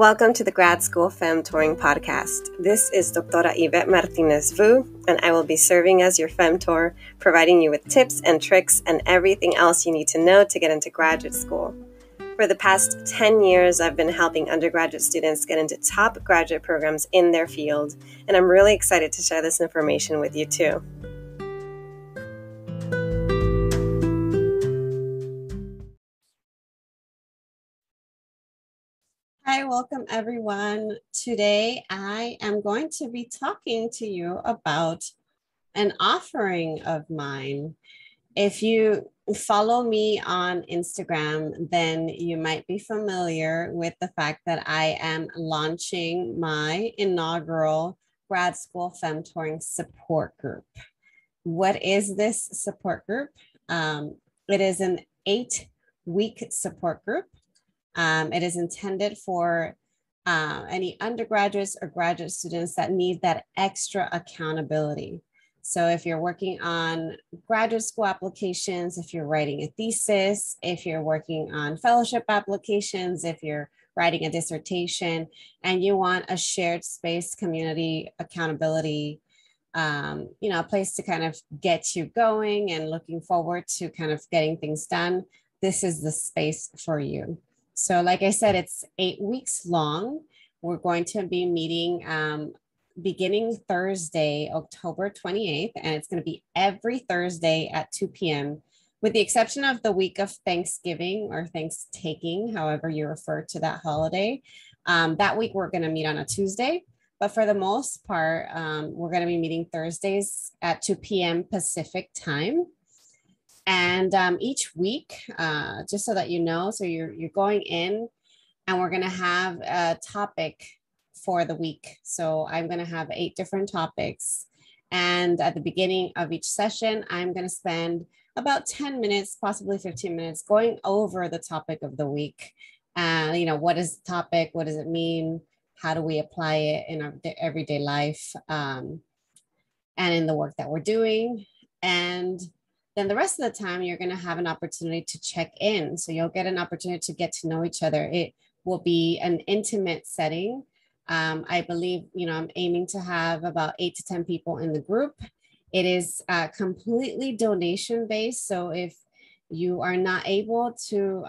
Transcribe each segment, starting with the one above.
Welcome to the Grad School Femtoring Podcast. This is Doctora Yvette Martinez-Vu, and I will be serving as your femtor, providing you with tips and tricks and everything else you need to know to get into graduate school. For the past 10 years, I've been helping undergraduate students get into top graduate programs in their field, and I'm really excited to share this information with you too. Hi, welcome everyone. Today I am going to be talking to you about an offering of mine. If you follow me on Instagram, then you might be familiar with the fact that I am launching my inaugural Grad School Femtoring support group. What is this support group? It is an 8-week support group. It is intended for any undergraduates or graduate students that need that extra accountability. So if you're working on graduate school applications, if you're writing a thesis, if you're working on fellowship applications, if you're writing a dissertation, and you want a shared space, community accountability, a place to kind of get you going and looking forward to kind of getting things done, this is the space for you. So like I said, it's 8 weeks long. We're going to be meeting beginning Thursday, October 28th, and it's going to be every Thursday at 2 p.m., with the exception of the week of Thanksgiving or Thanksgiving, however you refer to that holiday. That week, we're going to meet on a Tuesday. But for the most part, we're going to be meeting Thursdays at 2 p.m. Pacific time. And each week, just so that you know, so you're going in and we're going to have a topic for the week. So I'm going to have 8 different topics. And at the beginning of each session, I'm going to spend about 10 minutes, possibly 15 minutes going over the topic of the week. What is the topic? What does it mean? How do we apply it in our everyday life and in the work that we're doing? And then the rest of the time, you're going to have an opportunity to check in. So you'll get an opportunity to get to know each other. It will be an intimate setting. I believe, I'm aiming to have about 8 to 10 people in the group. It is completely donation based. So if you are not able to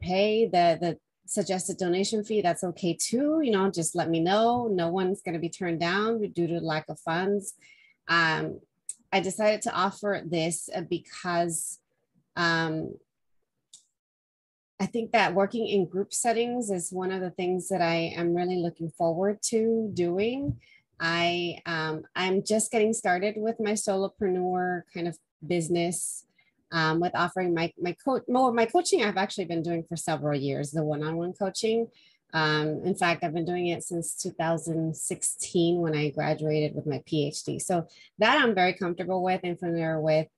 pay the suggested donation fee, that's okay too. Just let me know. No one's going to be turned down due to lack of funds. I decided to offer this because I think that working in group settings is one of the things that I am really looking forward to doing. I'm just getting started with my solopreneur kind of business with offering my coaching I've actually been doing for several years, the one-on-one coaching. In fact, I've been doing it since 2016 when I graduated with my PhD. So that I'm very comfortable with and familiar with.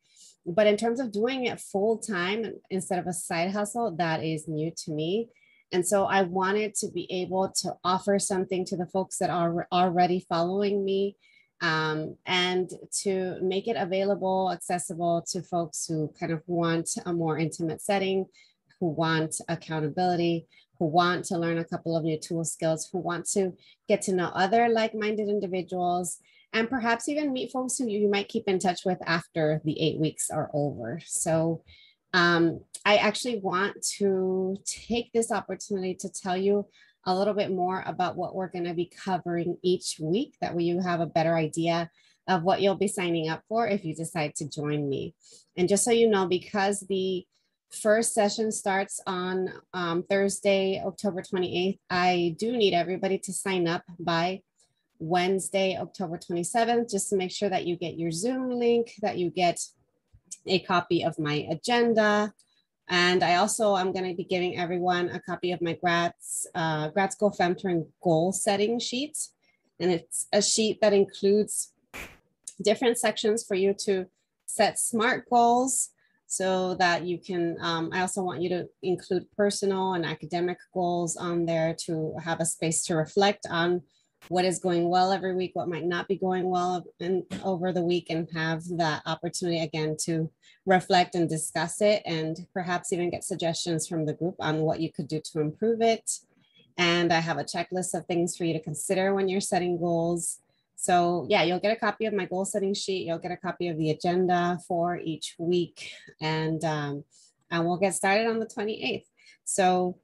But in terms of doing it full time instead of a side hustle, that is new to me. And so I wanted to be able to offer something to the folks that are already following me and to make it available, accessible to folks who kind of want a more intimate setting, who want accountability, who want to learn a couple of new tool skills, who want to get to know other like-minded individuals, and perhaps even meet folks who you might keep in touch with after the 8 weeks are over. So I actually want to take this opportunity to tell you a little bit more about what we're going to be covering each week. That way you have a better idea of what you'll be signing up for if you decide to join me. And just so you know, because the first session starts on Thursday, October 28th. I do need everybody to sign up by Wednesday, October 27th, just to make sure that you get your Zoom link, that you get a copy of my agenda. And I'm going to be giving everyone a copy of my Grad School Femtoring goal setting sheet. And it's a sheet that includes different sections for you to set SMART goals, so that you can, I also want you to include personal and academic goals on there to have a space to reflect on what is going well every week, what might not be going well over the week, and have that opportunity again to reflect and discuss it and perhaps even get suggestions from the group on what you could do to improve it. And I have a checklist of things for you to consider when you're setting goals. So yeah, you'll get a copy of my goal setting sheet. You'll get a copy of the agenda for each week. And we'll get started on the 28th. So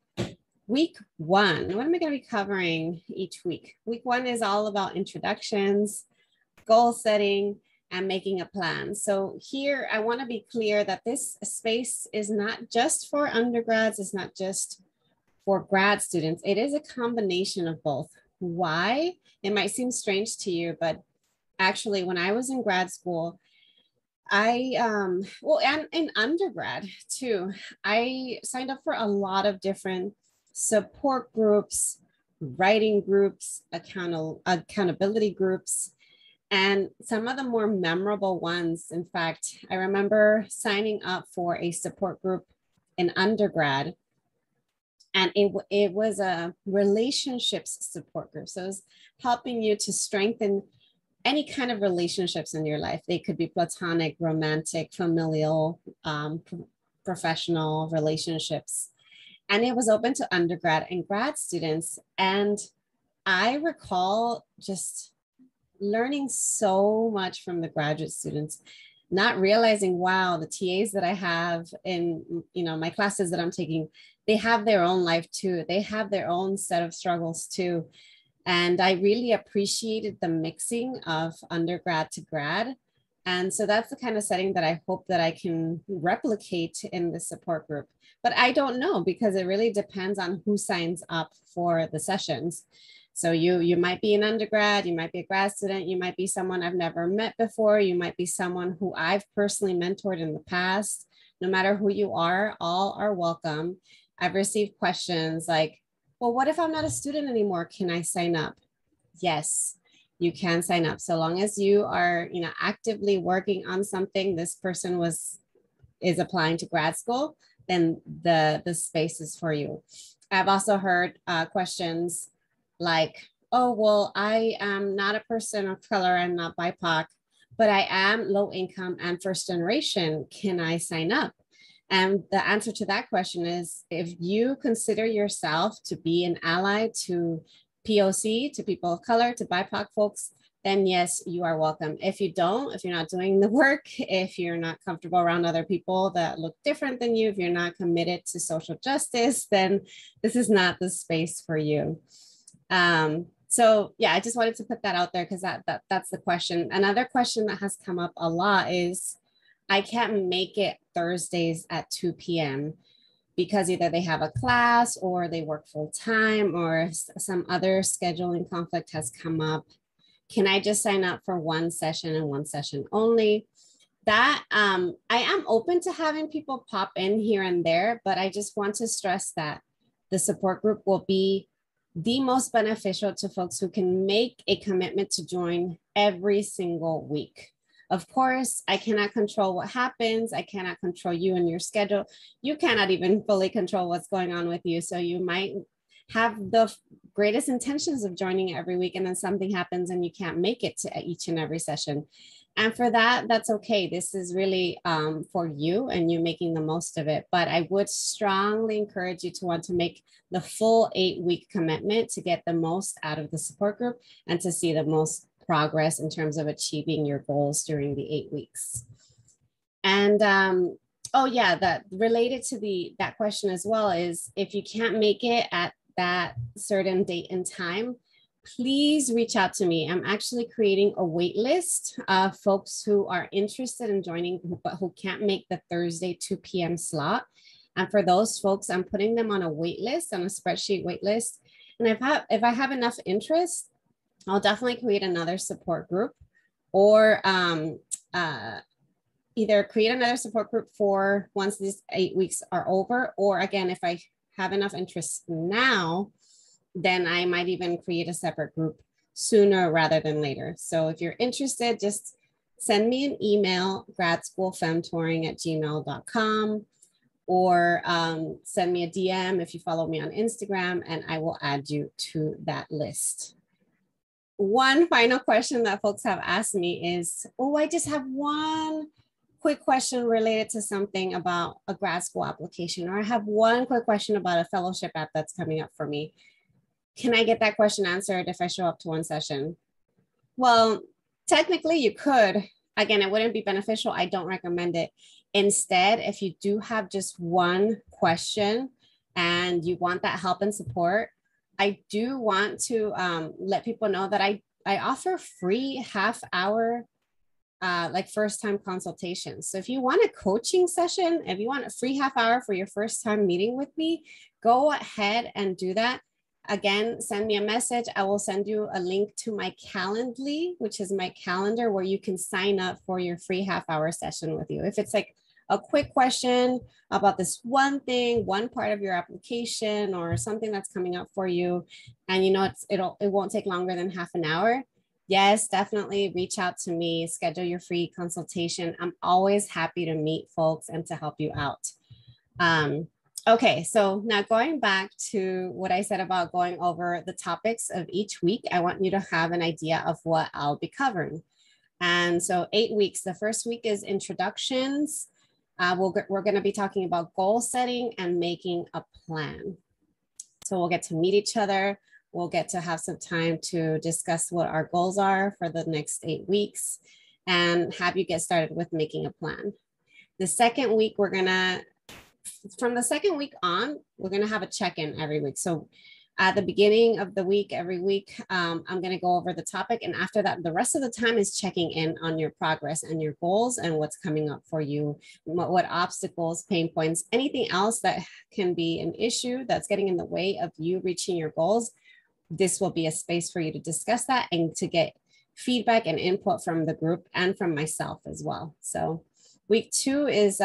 week one, what am I going to be covering each week? Week one is all about introductions, goal setting, and making a plan. So here I want to be clear that this space is not just for undergrads. It's not just for grad students. It is a combination of both. Why? It might seem strange to you, but actually when I was in grad school, and in undergrad too, I signed up for a lot of different support groups, writing groups, accountability groups, and some of the more memorable ones. In fact, I remember signing up for a support group in undergrad, and it was a relationships support group. So it was helping you to strengthen any kind of relationships in your life. They could be platonic, romantic, familial, professional relationships. And it was open to undergrad and grad students. And I recall just learning so much from the graduate students, not realizing, wow, the TAs that I have in, my classes that I'm taking, they have their own life too. They have their own set of struggles too. And I really appreciated the mixing of undergrad to grad. And so that's the kind of setting that I hope that I can replicate in the support group. But I don't know, because it really depends on who signs up for the sessions. So you might be an undergrad, you might be a grad student, you might be someone I've never met before, you might be someone who I've personally mentored in the past. No matter who you are, all are welcome. I've received questions like, well, what if I'm not a student anymore? Can I sign up? Yes, you can sign up. So long as you are, actively working on something, this person is applying to grad school, then the space is for you. I've also heard questions like, oh, well, I am not a person of color, I'm not BIPOC, but I am low income and first generation. Can I sign up? And the answer to that question is, if you consider yourself to be an ally to POC, to people of color, to BIPOC folks, then yes, you are welcome. If you don't, if you're not doing the work, if you're not comfortable around other people that look different than you, if you're not committed to social justice, then this is not the space for you. So yeah, I just wanted to put that out there, because that's the question. Another question that has come up a lot is, I can't make it Thursdays at 2 p.m. because either they have a class or they work full time or some other scheduling conflict has come up. Can I just sign up for one session and one session only? That I am open to having people pop in here and there, but I just want to stress that the support group will be the most beneficial to folks who can make a commitment to join every single week. Of course, I cannot control what happens. I cannot control you and your schedule. You cannot even fully control what's going on with you. So you might have the greatest intentions of joining every week, and then something happens and you can't make it to each and every session. And for that, that's okay. This is really for you and you making the most of it. But I would strongly encourage you to want to make the full 8-week commitment to get the most out of the support group and to see the most progress in terms of achieving your goals during the 8 weeks. And oh yeah, that related to that question as well is, if you can't make it at that certain date and time, please reach out to me. I'm actually creating a wait list of folks who are interested in joining, but who can't make the Thursday 2 p.m. slot. And for those folks, I'm putting them on a wait list, on a spreadsheet wait list. And if I have enough interest, I'll definitely create another support group, or either create another support group for once these 8 weeks are over, or again, if I have enough interest now, then I might even create a separate group sooner rather than later. So if you're interested, just send me an email, gradschoolfemtoring@gmail.com, or send me a DM if you follow me on Instagram, and I will add you to that list. One final question that folks have asked me is, oh, I just have one quick question related to something about a grad school application, or I have one quick question about a fellowship app that's coming up for me. can I get that question answered if I show up to one session? Well, technically you could. Again, it wouldn't be beneficial. I don't recommend it. Instead, if you do have just one question and you want that help and support, I do want to let people know that I offer free half-hour like first-time consultations. So if you want a coaching session, if you want a free half-hour for your first time meeting with me, go ahead and do that. Again, send me a message. I will send you a link to my Calendly, which is my calendar where you can sign up for your free half-hour session with you. If it's like a quick question about this one thing, one part of your application or something that's coming up for you, and you know it won't take longer than half an hour, yes, definitely reach out to me, schedule your free consultation. I'm always happy to meet folks and to help you out. Okay, so now going back to what I said about going over the topics of each week, I want you to have an idea of what I'll be covering. And so 8 weeks, the first week is introductions. We're going to be talking about goal setting and making a plan. So we'll get to meet each other. We'll get to have some time to discuss what our goals are for the next 8 weeks and have you get started with making a plan. The second week, from the second week on, we're going to have a check-in every week. So at the beginning of the week, every week, I'm going to go over the topic. And after that, the rest of the time is checking in on your progress and your goals and what's coming up for you, what obstacles, pain points, anything else that can be an issue that's getting in the way of you reaching your goals. This will be a space for you to discuss that and to get feedback and input from the group and from myself as well. So week 2 is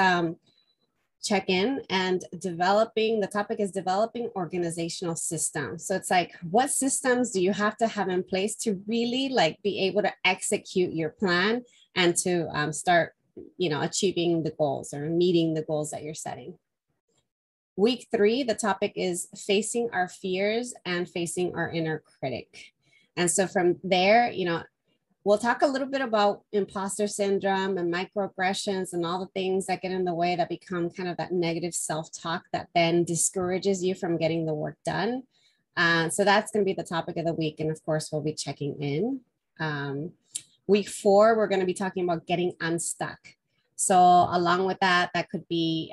check in and the topic is developing organizational systems. So it's like, what systems do you have to have in place to really like be able to execute your plan and to start, achieving the goals or meeting the goals that you're setting. Week 3, the topic is facing our fears and facing our inner critic. And so from there, we'll talk a little bit about imposter syndrome and microaggressions and all the things that get in the way that become kind of that negative self-talk that then discourages you from getting the work done. So that's going to be the topic of the week. And of course, we'll be checking in. Week 4, we're going to be talking about getting unstuck. So along with that, that could be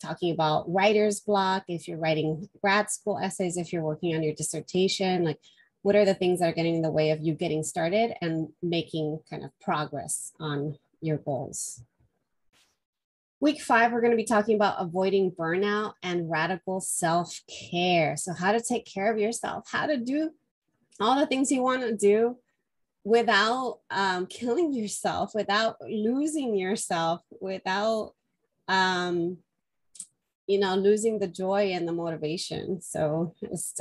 talking about writer's block. If you're writing grad school essays, if you're working on your dissertation, like what are the things that are getting in the way of you getting started and making kind of progress on your goals. Week 5, we're going to be talking about avoiding burnout and radical self-care. So how to take care of yourself, how to do all the things you want to do without killing yourself, without losing yourself, without, losing the joy and the motivation. So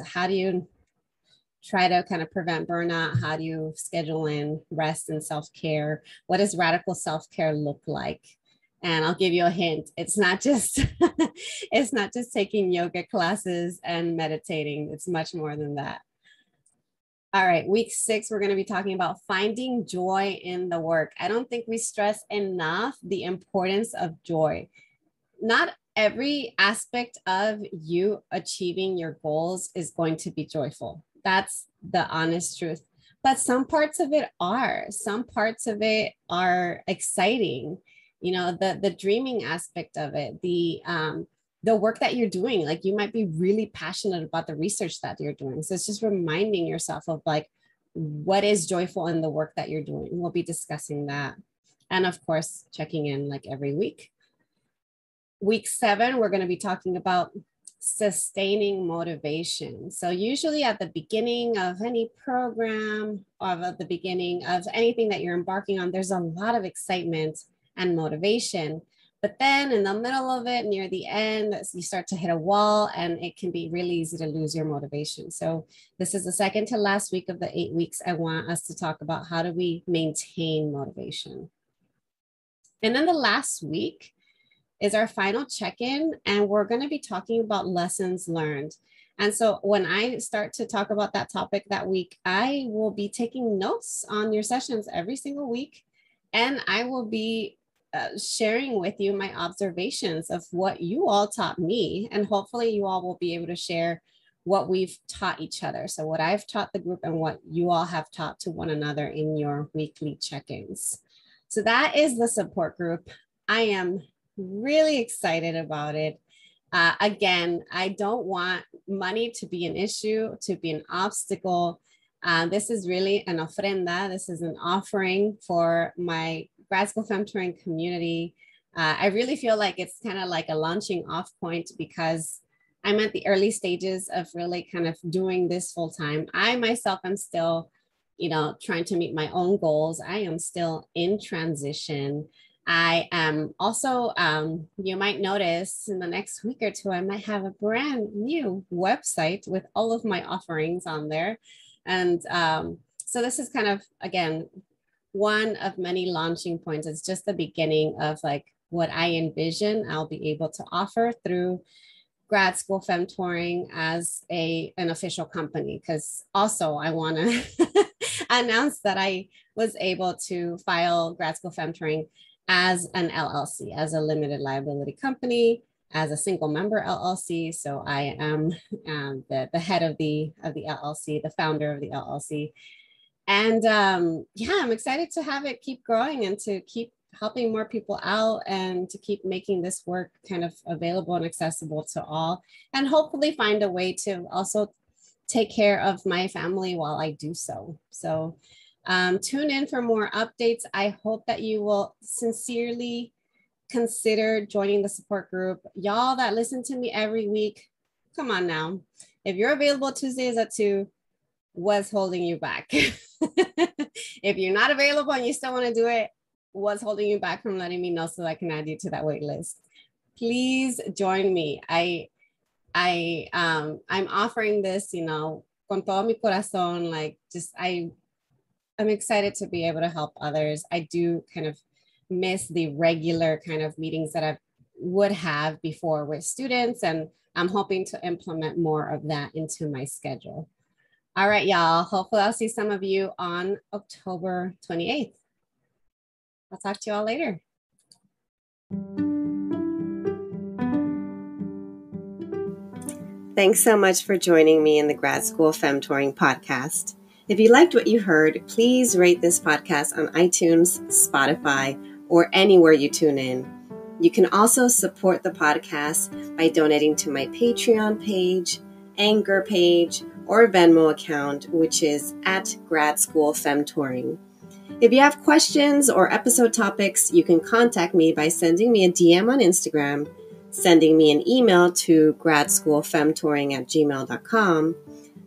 how do you try to kind of prevent burnout? How do you schedule in rest and self-care? What does radical self-care look like? And I'll give you a hint. It's not just taking yoga classes and meditating. It's much more than that. All right, week 6, we're going to be talking about finding joy in the work. I don't think we stress enough the importance of joy. Not every aspect of you achieving your goals is going to be joyful. That's the honest truth. But some parts of it are. Some parts of it are exciting. The dreaming aspect of it, the work that you're doing, like you might be really passionate about the research that you're doing. So it's just reminding yourself of like, what is joyful in the work that you're doing. We'll be discussing that. And of course, checking in like every week. Week 7, we're going to be talking about sustaining motivation. So usually at the beginning of any program or at the beginning of anything that you're embarking on, there's a lot of excitement and motivation. But then in the middle of it, near the end, you start to hit a wall and it can be really easy to lose your motivation. So this is the second to last week of the 8 weeks. I want us to talk about how do we maintain motivation. And then the last week is our final check-in, and we're going to be talking about lessons learned. And so when I start to talk about that topic that week, I will be taking notes on your sessions every single week, and I will be sharing with you my observations of what you all taught me. And hopefully you all will be able to share what we've taught each other. So what I've taught the group and what you all have taught to one another in your weekly check-ins. So that is the support group. I am really excited about it. Again, I don't want money to be an issue, to be an obstacle. This is really an ofrenda. This is an offering for my Grad School Femtoring community. I really feel like it's kind of like a launching off point because I'm at the early stages of really kind of doing this full time. I myself am still, trying to meet my own goals. I am still in transition. I am also, you might notice in the next week or two, I might have a brand new website with all of my offerings on there. And so this is kind of, again, one of many launching points. It's just the beginning of like what I envision I'll be able to offer through Grad School Femtoring as an official company, because also I want to announce that I was able to file Grad School Femtoring as an LLC, as a limited liability company, as a single member LLC. So I am the head of the LLC, the founder of the LLC. And I'm excited to have it keep growing and to keep helping more people out and to keep making this work kind of available and accessible to all, and hopefully find a way to also take care of my family while I do so. So tune in for more updates. I hope that you will sincerely consider joining the support group. Y'all that listen to me every week, come on now. If you're available Tuesdays at 2, what's holding you back? If you're not available and you still want to do it, what's holding you back from letting me know so I can add you to that wait list? Please join me. I'm offering this, con todo mi corazón, like I'm excited to be able to help others. I do kind of miss the regular kind of meetings that I would have before with students, and I'm hoping to implement more of that into my schedule. All right, y'all. Hopefully I'll see some of you on October 28th. I'll talk to you all later. Thanks so much for joining me in the Grad School Femtoring Podcast. If you liked what you heard, please rate this podcast on iTunes, Spotify, or anywhere you tune in. You can also support the podcast by donating to my Patreon page, Anchor page, or Venmo account, which is at Grad School Femtoring. If you have questions or episode topics, you can contact me by sending me a DM on Instagram, sending me an email to gradschoolfemtoring@gmail.com,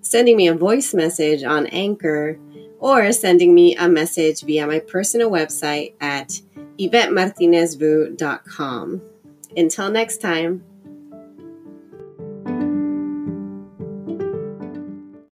sending me a voice message on Anchor, or sending me a message via my personal website at YvetteMartinezvu.com. Until next time.